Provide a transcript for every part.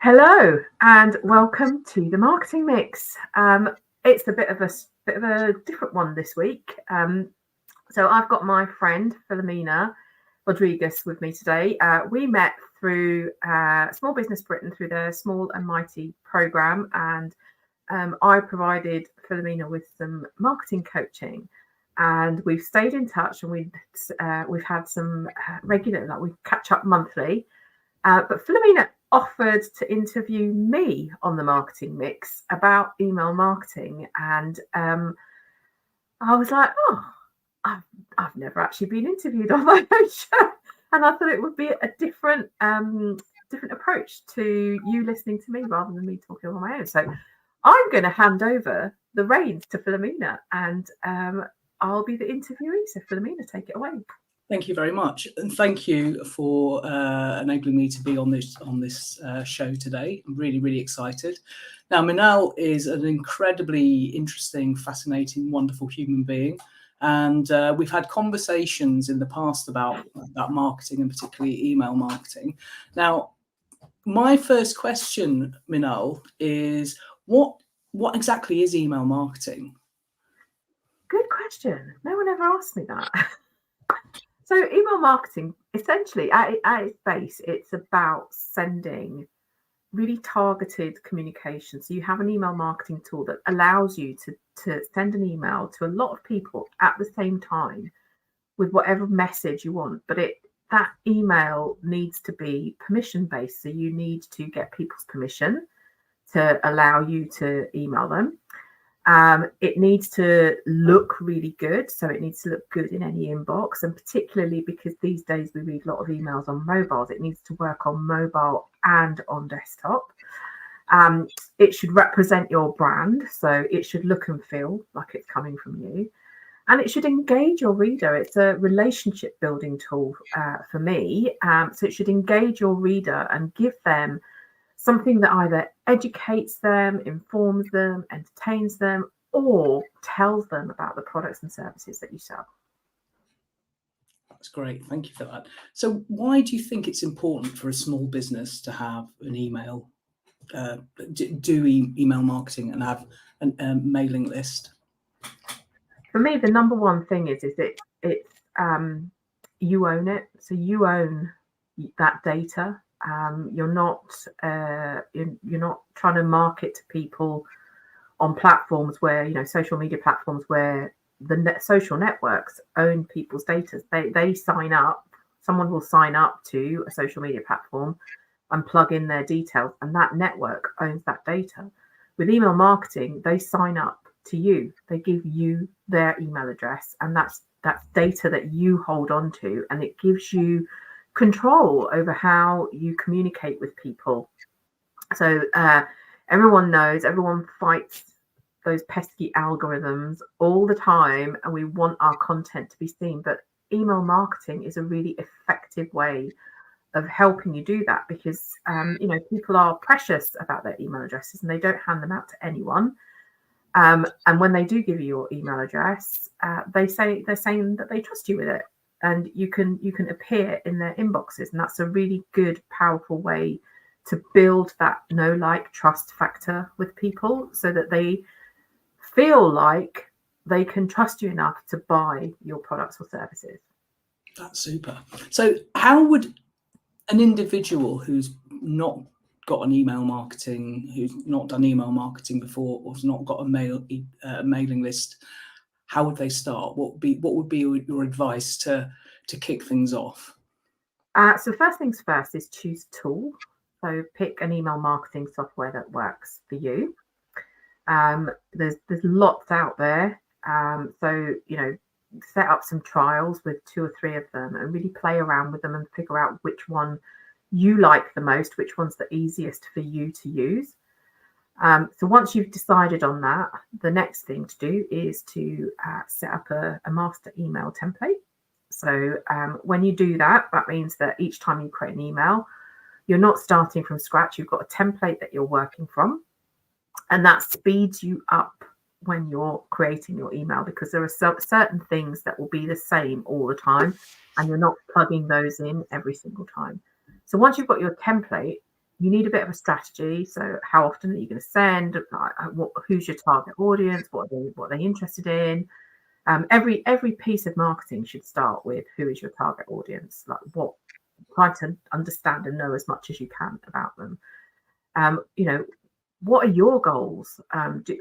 Hello and welcome to the Marketing Mix. It's a bit of a different one this week. So I've got my friend Philomena Rodriguez with me today. We met through Small Business Britain through their Small and Mighty program, and I provided Philomena with some marketing coaching. And we've stayed in touch, and we've had some regular, like we catch up monthly. But Philomena offered to interview me on the Marketing Mix about email marketing, and I was like, "Oh, I've never actually been interviewed on my own show," and I thought it would be a different approach to you listening to me rather than me talking on my own. So I'm going to hand over the reins to Philomena, and I'll be the interviewee. So Philomena, take it away. Thank you very much, and thank you for enabling me to be on this show today. I'm really excited. Now, Minal is an incredibly interesting, fascinating, wonderful human being, and we've had conversations in the past about marketing, and particularly email marketing. Now, my first question, Minal, is what exactly is email marketing? Good question. No one ever asked me that. So email marketing, essentially at its base, it's about sending really targeted communication. So you have an email marketing tool that allows you to send an email to a lot of people at the same time with whatever message you want. But that email needs to be permission based. So you need to get people's permission to allow you to email them. It needs to look really good. So it needs to look good in any inbox. And particularly because these days we read a lot of emails on mobiles, it needs to work on mobile and on desktop. It should represent your brand. So it should look and feel like it's coming from you. And it should engage your reader. It's a relationship building tool for me. So it should engage your reader and give them something that either educates them, informs them, entertains them, or tells them about the products and services that you sell. That's great. Thank you for that. So why do you think it's important for a small business to have an email, email marketing and have a mailing list? For me, the number one thing is it's you own it. So you own that data. You're not trying to market to people on platforms where, social media platforms where the social networks own people's data. They sign up. Someone will sign up to a social media platform and plug in their details, and that network owns that data. With email marketing, they sign up to you. They give you their email address, and that's data that you hold on to, and it gives you control over how you communicate with people. So everyone fights those pesky algorithms all the time, and we want our content to be seen. But email marketing is a really effective way of helping you do that because people are precious about their email addresses and they don't hand them out to anyone. And when they do give you your email address, they're saying that they trust you with it, and you can appear in their inboxes, and that's a really good, powerful way to build that know, like, trust factor with people, so that they feel like they can trust you enough to buy your products or services. That's super. So how would an individual who's not got an email marketing, who's not done email marketing before, or has not got a mailing list, how would they start? What would be your advice to kick things off? So first things first is choose a tool. So pick an email marketing software that works for you. There's lots out there. So set up some trials with 2 or 3 of them and really play around with them and figure out which one you like the most, which one's the easiest for you to use. So once you've decided on that, the next thing to do is to set up a master email template. So when you do that, that means that each time you create an email, you're not starting from scratch. You've got a template that you're working from, and that speeds you up when you're creating your email, because there are certain things that will be the same all the time, and you're not plugging those in every single time. So once you've got your template, you need a bit of a strategy. So how often are you going to send? Who's your target audience? What are they interested in? Every piece of marketing should start with who is your target audience. Try to understand and know as much as you can about them. What are your goals?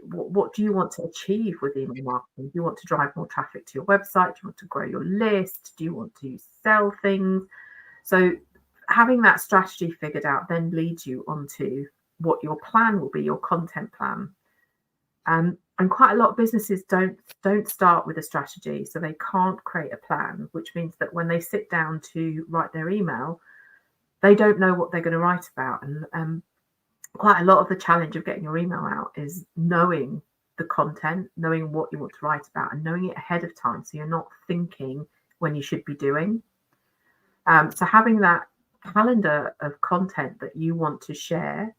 What do you want to achieve with email marketing? Do you want to drive more traffic to your website? Do you want to grow your list? Do you want to sell things? So having that strategy figured out then leads you onto what your plan will be, your content plan. And quite a lot of businesses don't start with a strategy, so they can't create a plan, which means that when they sit down to write their email, they don't know what they're going to write about. And quite a lot of the challenge of getting your email out is knowing the content, knowing what you want to write about, and knowing it ahead of time, so you're not thinking when you should be doing. So having that calendar of content that you want to share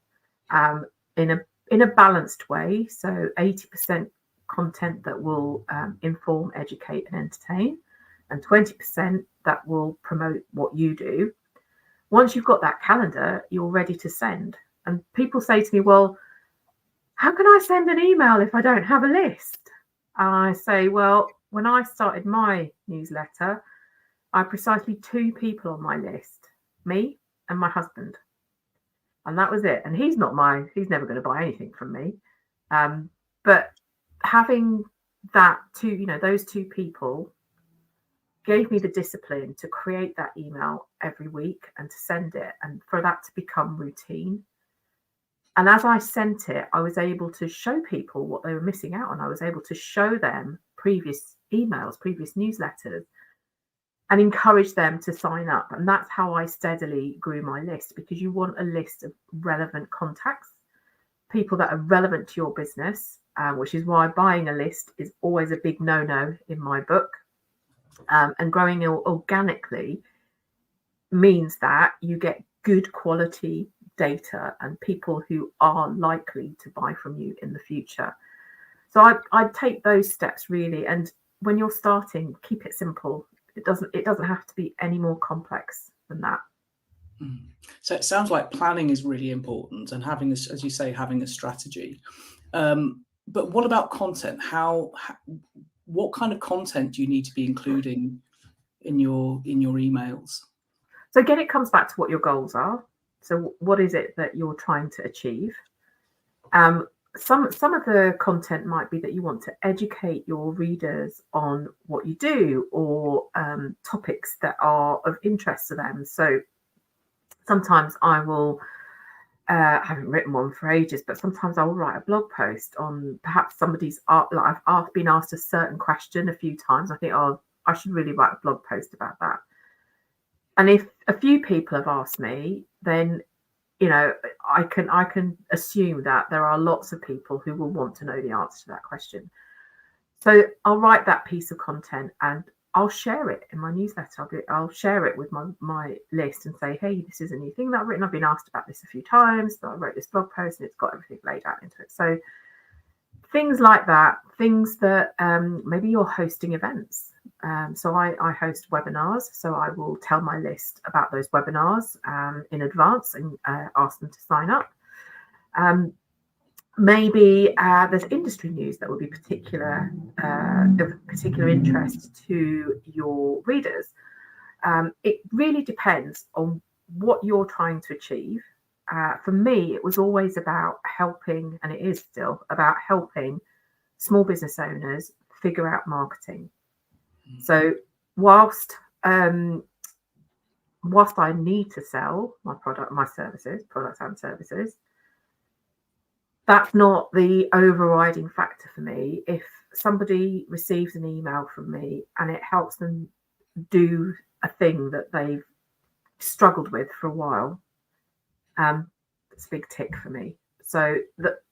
in a balanced way, so 80% content that will inform, educate, and entertain, and 20% that will promote what you do. Once you've got that calendar, you're ready to send. And people say to me, well, how can I send an email if I don't have a list? And I say, well, when I started my newsletter, I had precisely 2 people on my list, me and my husband. And that was it. And he's never going to buy anything from me. But having that those 2 people gave me the discipline to create that email every week and to send it, and for that to become routine. And as I sent it, I was able to show people what they were missing out on. I was able to show them previous emails, previous newsletters, and encourage them to sign up. And that's how I steadily grew my list, because you want a list of relevant contacts, people that are relevant to your business, which is why buying a list is always a big no-no in my book. And growing organically means that you get good quality data and people who are likely to buy from you in the future. So I'd take those steps really. And when you're starting, keep it simple. It doesn't have to be any more complex than that. So it sounds like planning is really important, and having this, as you say, having a strategy. But what about content? What kind of content do you need to be including in your emails? So again, it comes back to what your goals are. So what is it that you're trying to achieve? Some of the content might be that you want to educate your readers on what you do, or topics that are of interest to them. So sometimes I will, I haven't written one for ages, but sometimes I will write a blog post on perhaps somebody's art. Like I've been asked a certain question a few times. I think, oh, I should really write a blog post about that. And if a few people have asked me, then I can assume that there are lots of people who will want to know the answer to that question. So I'll write that piece of content and I'll share it in my newsletter. I'll share it with my list and say, hey, this is a new thing that I've written. I've been asked about this a few times. So I wrote this blog post and it's got everything laid out into it. So things like that, things that maybe you're hosting events. So I host webinars. So I will tell my list about those webinars in advance and ask them to sign up. Maybe there's industry news that will be of particular interest to your readers. It really depends on what you're trying to achieve. For me, it was always about helping, and it is still about helping small business owners figure out marketing. So whilst I need to sell my products and services, that's not the overriding factor for me. If somebody receives an email from me and it helps them do a thing that they've struggled with for a while, it's a big tick for me. So that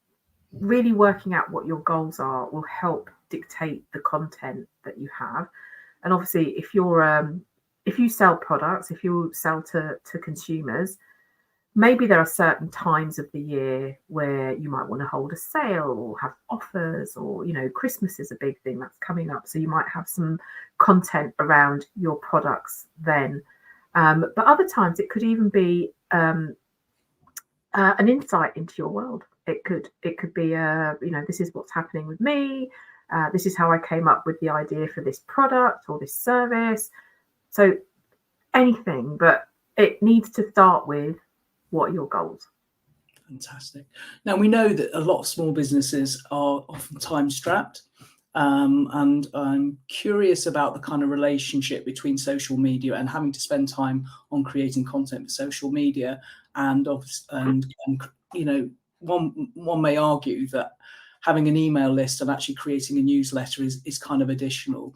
really working out what your goals are will help dictate the content that you have. And obviously, if you sell products, if you sell to consumers, maybe there are certain times of the year where you might want to hold a sale or have offers, or Christmas is a big thing that's coming up, so you might have some content around your products then. But other times it could even be an insight into your world. It could be this is what's happening with me. This is how I came up with the idea for this product or this service. So anything, but it needs to start with what are your goals. Fantastic. Now, we know that a lot of small businesses are often time strapped. And I'm curious about the kind of relationship between social media and having to spend time on creating content for social media. And one may argue that having an email list and actually creating a newsletter is kind of additional.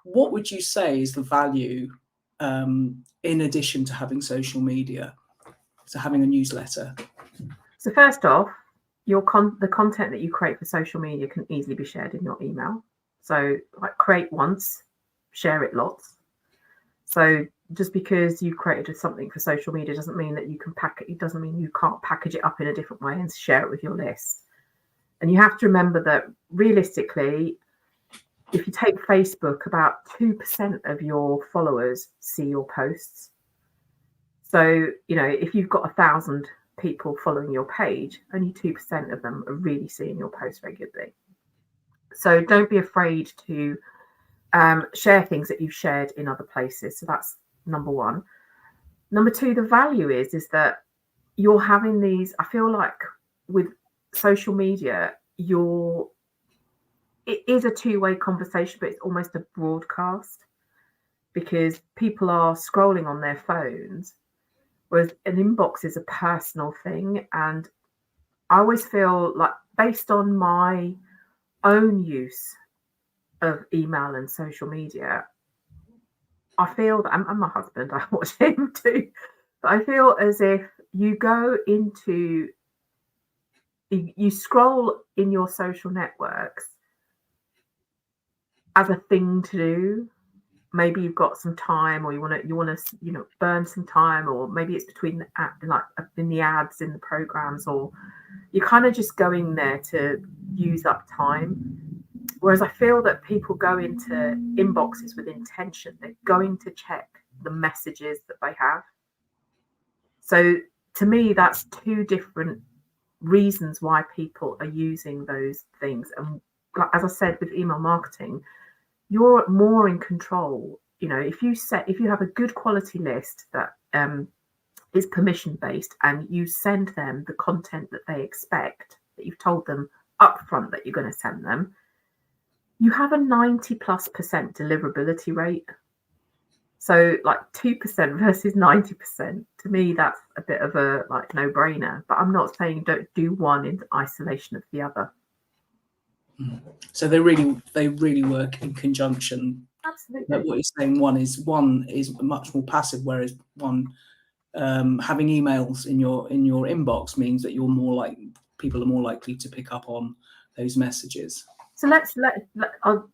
What would you say is the value in addition to having social media, to having a newsletter? So first off, the content that you create for social media can easily be shared in your email. So like create once, share it lots. So just because you've created something for social media doesn't mean that you can it doesn't mean you can't package it up in a different way and share it with your list. And you have to remember that realistically, if you take Facebook, about 2% of your followers see your posts. So, if you've got 1,000 people following your page, only 2% of them are really seeing your posts regularly. So don't be afraid to share things that you've shared in other places. So that's number one. Number two, the value is that you're having these, I feel like with social media, it is a two-way conversation, but it's almost a broadcast because people are scrolling on their phones. Whereas an inbox is a personal thing. And I always feel like, based on my own use of email and social media, I feel that, and my husband, I watch him too, but I feel as if you scroll in your social networks as a thing to do. Maybe you've got some time, or you want to burn some time, or maybe it's between in the ads in the programs, or you're kind of just going there to use up time. Whereas I feel that people go into inboxes with intention. They're going to check the messages that they have. So to me, that's two different reasons why people are using those things. And as I said, with email marketing, you're more in control. If you have a good quality list that is permission based, and you send them the content that they expect, that you've told them upfront that you're going to send them, you have a 90+% deliverability rate. So like 2% versus 90%, to me, that's a bit of a no-brainer. But I'm not saying don't do one in isolation of the other. So they really work in conjunction. Absolutely. But what you're saying, one is much more passive, whereas one having emails in your inbox means that people are more likely to pick up on those messages. So I'll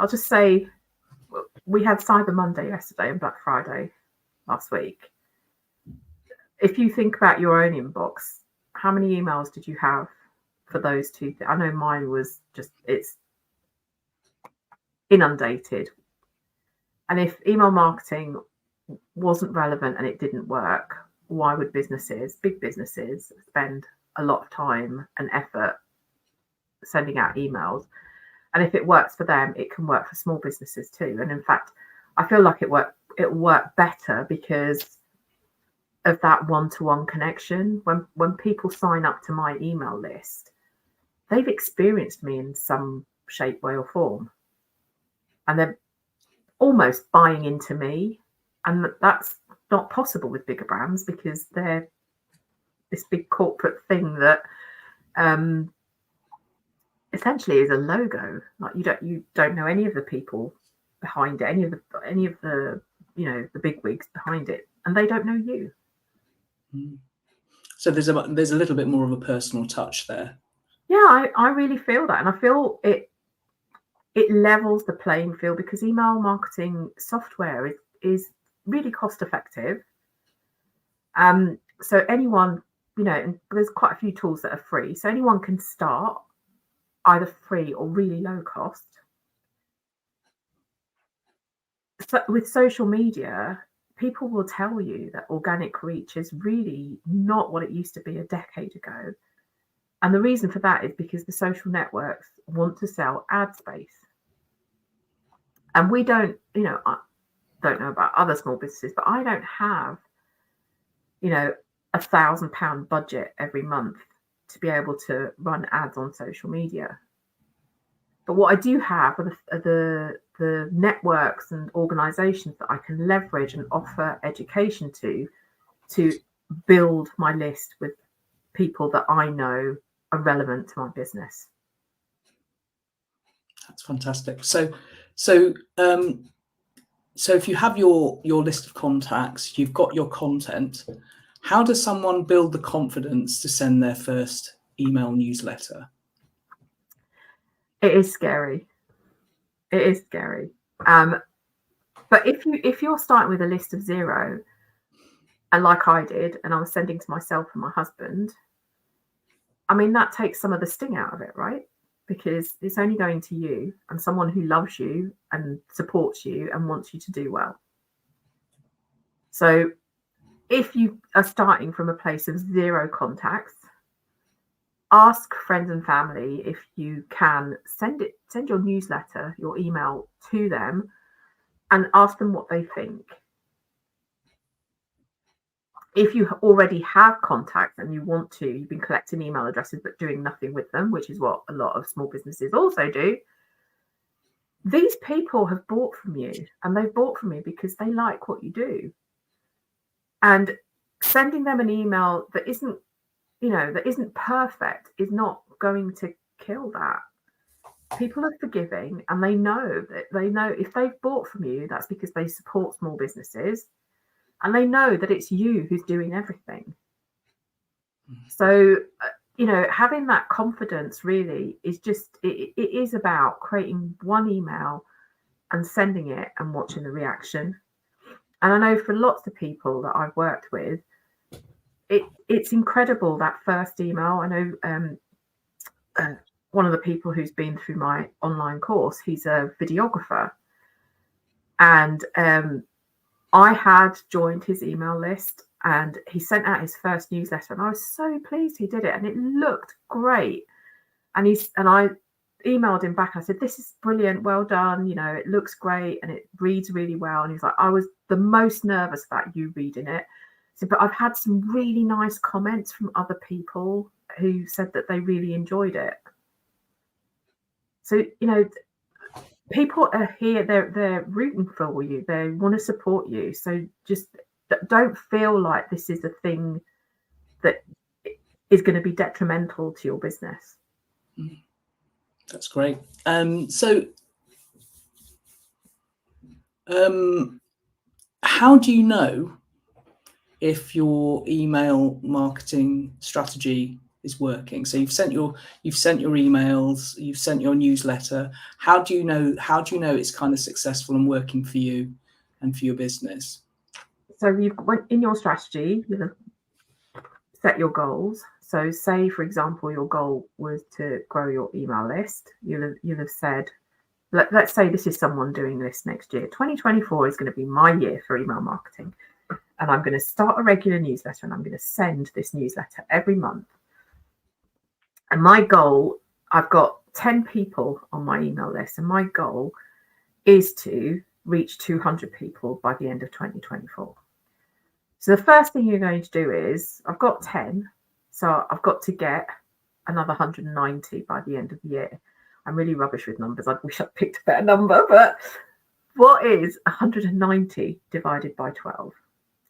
just say we had Cyber Monday yesterday and Black Friday last week. If you think about your own inbox, how many emails did you have for those two? I know mine was it's inundated. And if email marketing wasn't relevant and it didn't work, why would big businesses, spend a lot of time and effort sending out emails? And if it works for them, it can work for small businesses too. And in fact, I feel like it worked better because of that one-to-one connection. When people sign up to my email list, they've experienced me in some shape, way, or form, and they're almost buying into me. And that's not possible with bigger brands because they're this big corporate thing that essentially is a logo. Like you don't know any of the people behind it, any of the the big wigs behind it, and they don't know you. So there's a little bit more of a personal touch there. Yeah, I really feel that, and I feel it levels the playing field because email marketing software is really cost effective. So anyone, and there's quite a few tools that are free, so anyone can start either free or really low cost. So with social media, people will tell you that organic reach is really not what it used to be a decade ago. And the reason for that is because the social networks want to sell ad space. And we don't, I don't know about other small businesses, but I don't have, £1,000 budget every month to be able to run ads on social media. But what I do have are the networks and organizations that I can leverage and offer education to build my list with people that I know are relevant to my business. That's fantastic. So if you have your list of contacts, you've got your content, how does someone build the confidence to send their first email newsletter? It is scary. It is scary. But if you're starting with a list of 0, and like I did, and I was sending to myself and my husband, I mean, that takes some of the sting out of it, right? Because it's only going to you and someone who loves you and supports you and wants you to do well. So if you are starting from a place of 0 contacts, ask friends and family if you can send your newsletter, your email to them, and ask them what they think. If you already have contacts and you've been collecting email addresses but doing nothing with them, which is what a lot of small businesses also do, these people have bought from you, and they've bought from you because they like what you do. And sending them an email that isn't perfect is not going to kill that. People are forgiving, and they know if they've bought from you, that's because they support small businesses, and they know that it's you who's doing everything. So, having that confidence really is just, it is about creating one email and sending it and watching the reaction. And I know for lots of people that I've worked with, it's incredible, that first email. I know one of the people who's been through my online course, he's a videographer. And I had joined his email list, and he sent out his first newsletter, and I was so pleased he did it, and it looked great. And I emailed him back. I said, "This is brilliant, well done. It looks great and it reads really well." And he's like, "I was the most nervous about you reading it." So, but I've had some really nice comments from other people who said that they really enjoyed it. So, people are here, they're rooting for you, they want to support you. So just don't feel like this is a thing that is going to be detrimental to your business. That's great. How do you know if your email marketing strategy is working? So you've sent your emails, you've sent your newsletter. How do you know it's kind of successful and working for you and for your business? So in your strategy, you'll set your goals. So say, for example, your goal was to grow your email list. You'll have said, let's say this is someone doing this next year. 2024 is going to be my year for email marketing. And I'm going to start a regular newsletter, and I'm going to send this newsletter every month. And my goal, I've got 10 people on my email list, and my goal is to reach 200 people by the end of 2024. So the first thing you're going to do is, I've got 10, so I've got to get another 190 by the end of the year. I'm really rubbish with numbers. I wish I'd picked a better number, but what is 190 divided by 12,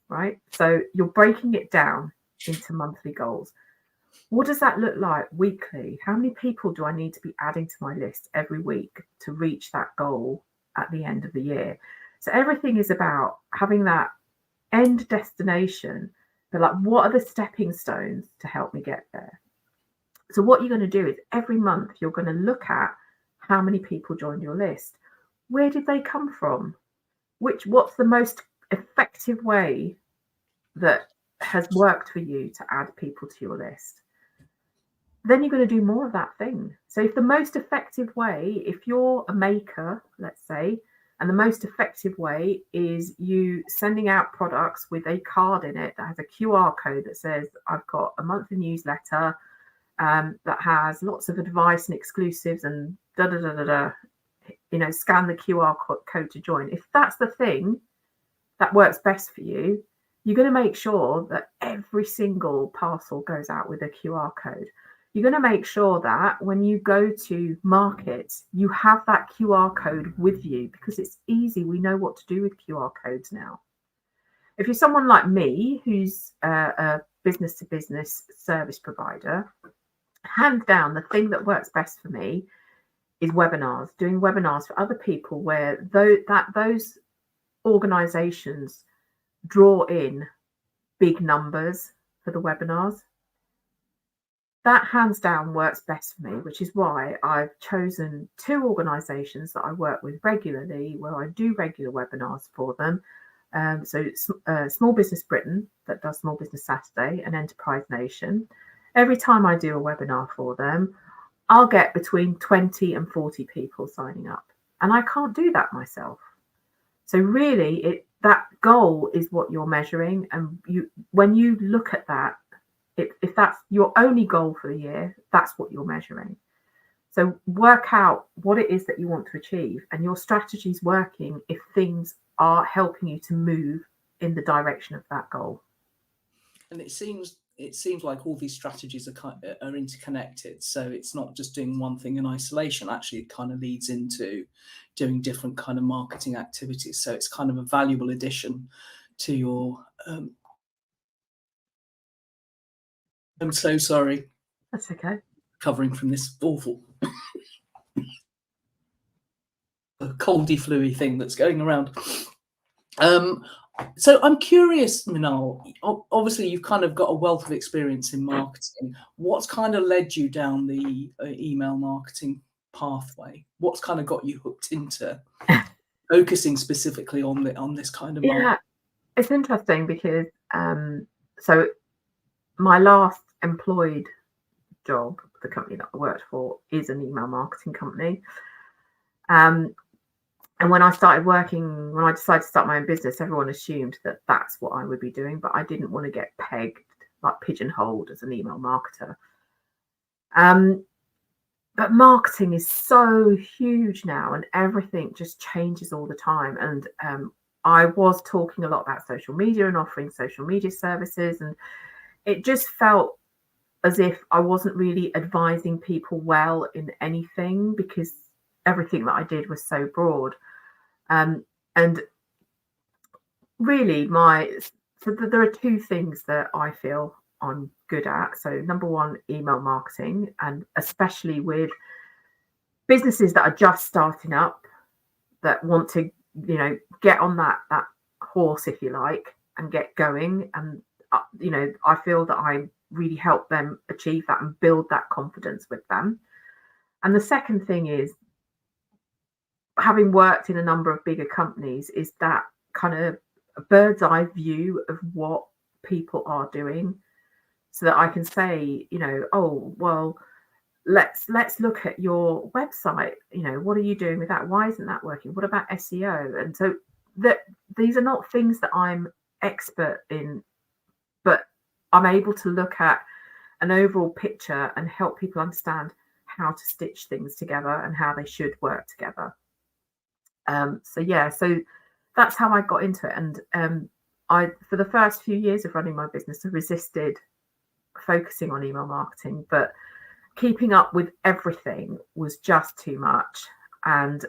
right? So you're breaking it down into monthly goals. What does that look like weekly? How many people do I need to be adding to my list every week to reach that goal at the end of the year? So everything is about having that end destination, but like, what are the stepping stones to help me get there? So what you're going to do is every month you're going to look at how many people joined your list. Where did they come from? What's the most effective way that has worked for you to add people to your list? Then you're going to do more of that thing. So if the most effective way, if you're a maker, let's say, And the most effective way is you sending out products with a card in it that has a QR code that says, I've got a monthly newsletter that has lots of advice and exclusives and da da da da da. You know, scan the QR code to join. If that's the thing that works best for you, you're going to make sure that every single parcel goes out with a QR code. You're going to make sure that when you go to market, you have that QR code with you, because it's easy. We know what to do with QR codes now. If you're someone like me, who's a business to business service provider, hands down, the thing that works best for me is webinars, doing webinars for other people where those organizations draw in big numbers for the webinars. That hands down works best for me, which is why I've chosen 2 organizations that I work with regularly, where I do regular webinars for them. So Small Business Britain, that does Small Business Saturday, and Enterprise Nation. Every time I do a webinar for them, I'll get between 20 and 40 people signing up, and I can't do that myself. So really, that goal is what you're measuring, and when you look at that, if that's your only goal for the year, that's what you're measuring. So work out what it is that you want to achieve, and your strategy's working if things are helping you to move in the direction of that goal. And it seems like all these strategies are interconnected. So it's not just doing one thing in isolation. Actually, it kind of leads into doing different kind of marketing activities. So it's kind of a valuable addition to your. I'm so sorry. That's okay. Recovering from this awful coldy flu-y thing that's going around. So I'm curious, Minal, obviously you've kind of got a wealth of experience in marketing. What's kind of led you down the email marketing pathway? What's kind of got you hooked into focusing specifically on this kind of marketing? Yeah, it's interesting because so my last employed job, the company that I worked for, is an email marketing company. And when I decided to start my own business, everyone assumed that that's what I would be doing, but I didn't want to get pegged, like pigeonholed as an email marketer. But marketing is so huge now, and everything just changes all the time. And I was talking a lot about social media and offering social media services, and it just felt as if I wasn't really advising people well in anything, because everything that I did was so broad. And really there are 2 things that I feel I'm good at. So number 1, email marketing, and especially with businesses that are just starting up, that want to, get on that horse, if you like, and get going. And, I feel that I really help them achieve that and build that confidence with them. And the second thing is, having worked in a number of bigger companies, is that kind of a bird's eye view of what people are doing, so that I can say, oh, well, let's look at your website. What are you doing with that? Why isn't that working? What about SEO? And so these are not things that I'm expert in, but I'm able to look at an overall picture and help people understand how to stitch things together and how they should work together. So that's how I got into it. And for the first few years of running my business, I resisted focusing on email marketing, but keeping up with everything was just too much. And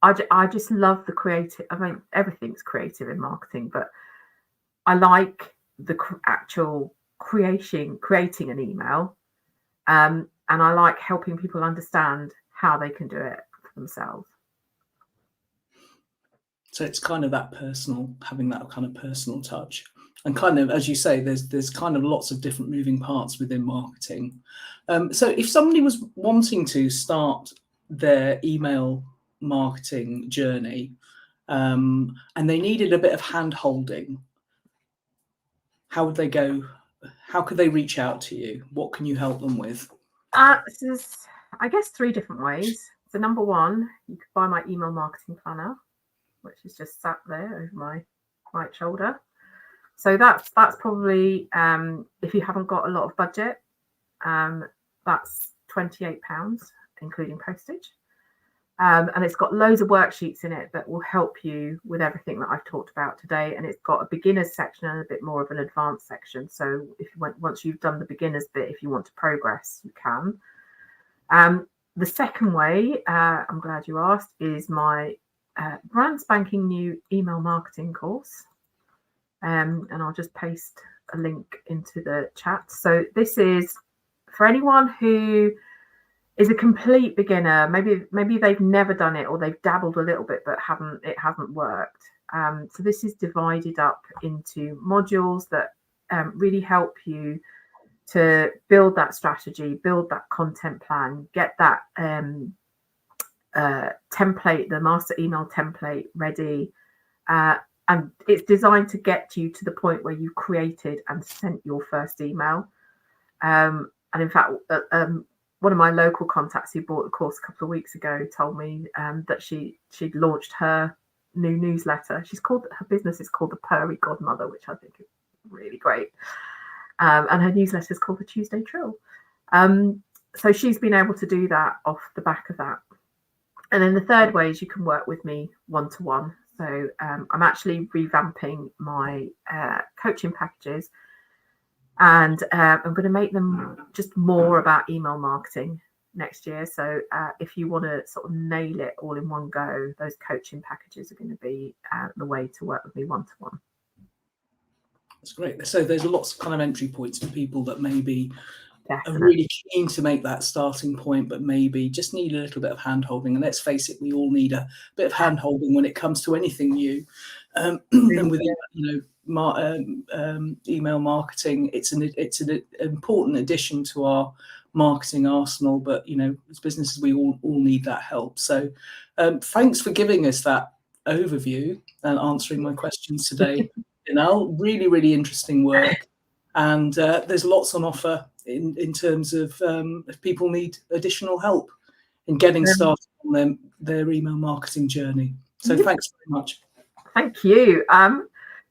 I just love the creative. I mean, everything's creative in marketing, but I like the actual creating an email, and I like helping people understand how they can do it for themselves. So it's kind of that having that kind of personal touch, and kind of, as you say, there's kind of lots of different moving parts within marketing. So if somebody was wanting to start their email marketing journey, and they needed a bit of hand holding, how would they go? How could they reach out to you? What can you help them with? There's, I guess, 3 different ways. So number one, you could buy my email marketing planner, which is just sat there over my right shoulder. So that's probably, if you haven't got a lot of budget, that's £28, including postage. And it's got loads of worksheets in it that will help you with everything that I've talked about today. And it's got a beginner's section and a bit more of an advanced section. So if you once you've done the beginner's bit, if you want to progress, you can. The second way, I'm glad you asked, is my brand spanking new email marketing course. And I'll just paste a link into the chat. So this is for anyone who is a complete beginner. Maybe they've never done it, or they've dabbled a little bit but it hasn't worked. So this is divided up into modules that really help you to build that strategy, build that content plan, get that template, the master email template ready. And it's designed to get you to the point where you've created and sent your first email. And in fact, one of my local contacts who bought the course a couple of weeks ago told me that she'd launched her new newsletter. Her business is called the Purry Godmother, which I think is really great. And her newsletter is called the Tuesday Trill. So she's been able to do that off the back of that. And then the third way is you can work with me one-to-one. So I'm actually revamping my coaching packages, and I'm going to make them just more about email marketing next year. So if you want to sort of nail it all in one go, those coaching packages are going to be the way to work with me one-to-one. That's great. So there's lots of kind of entry points for people that maybe are really keen to make that starting point, but maybe just need a little bit of hand-holding. And let's face it, we all need a bit of hand-holding when it comes to anything new. And within, email marketing, it's an important addition to our marketing arsenal. But as businesses, we all need that help. So thanks for giving us that overview and answering my questions today. Really, really interesting work. And there's lots on offer in terms of if people need additional help in getting started on their email marketing journey. So thanks very much. Thank you.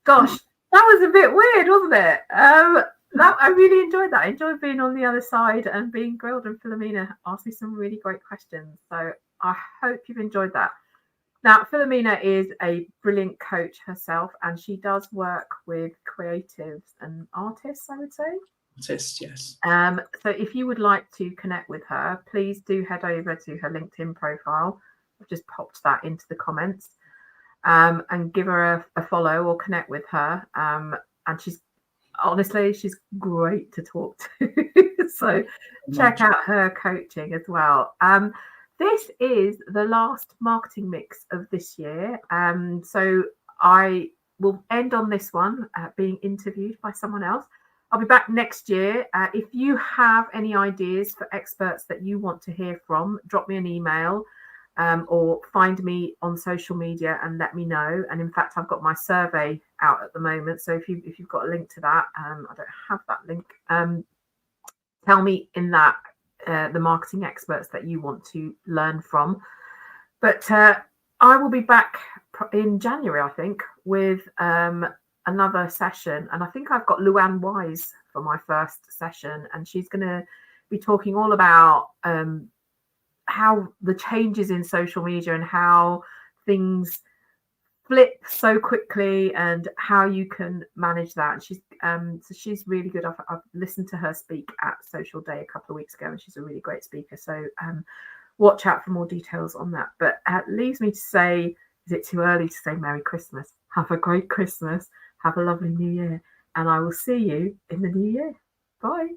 Gosh, that was a bit weird, wasn't it? I really enjoyed that. I enjoyed being on the other side and being grilled, and Philomena asked me some really great questions. So I hope you've enjoyed that. Now, Philomena is a brilliant coach herself, and she does work with creatives and artists, I would say. Artists, yes. So if you would like to connect with her, please do head over to her LinkedIn profile. I've just popped that into the comments, and give her a follow or connect with her. And she's great to talk to. So check out her coaching as well. This is the last marketing mix of this year. So I will end on this one being interviewed by someone else. I'll be back next year. If you have any ideas for experts that you want to hear from, drop me an email or find me on social media and let me know. And in fact, I've got my survey out at the moment. So if you've got a link to that, I don't have that link. Tell me in that the marketing experts that you want to learn from. But I will be back in January, I think, with another session. And I think I've got Luann Wise for my first session. And she's going to be talking all about how the changes in social media and how things flip so quickly and how you can manage that. And she's really good. I've listened to her speak at Social Day a couple of weeks ago, and she's a really great speaker. So watch out for more details on that. But it leaves me to say, is it too early to say Merry Christmas? Have a great Christmas. Have a lovely New Year. And I will see you in the New Year. Bye.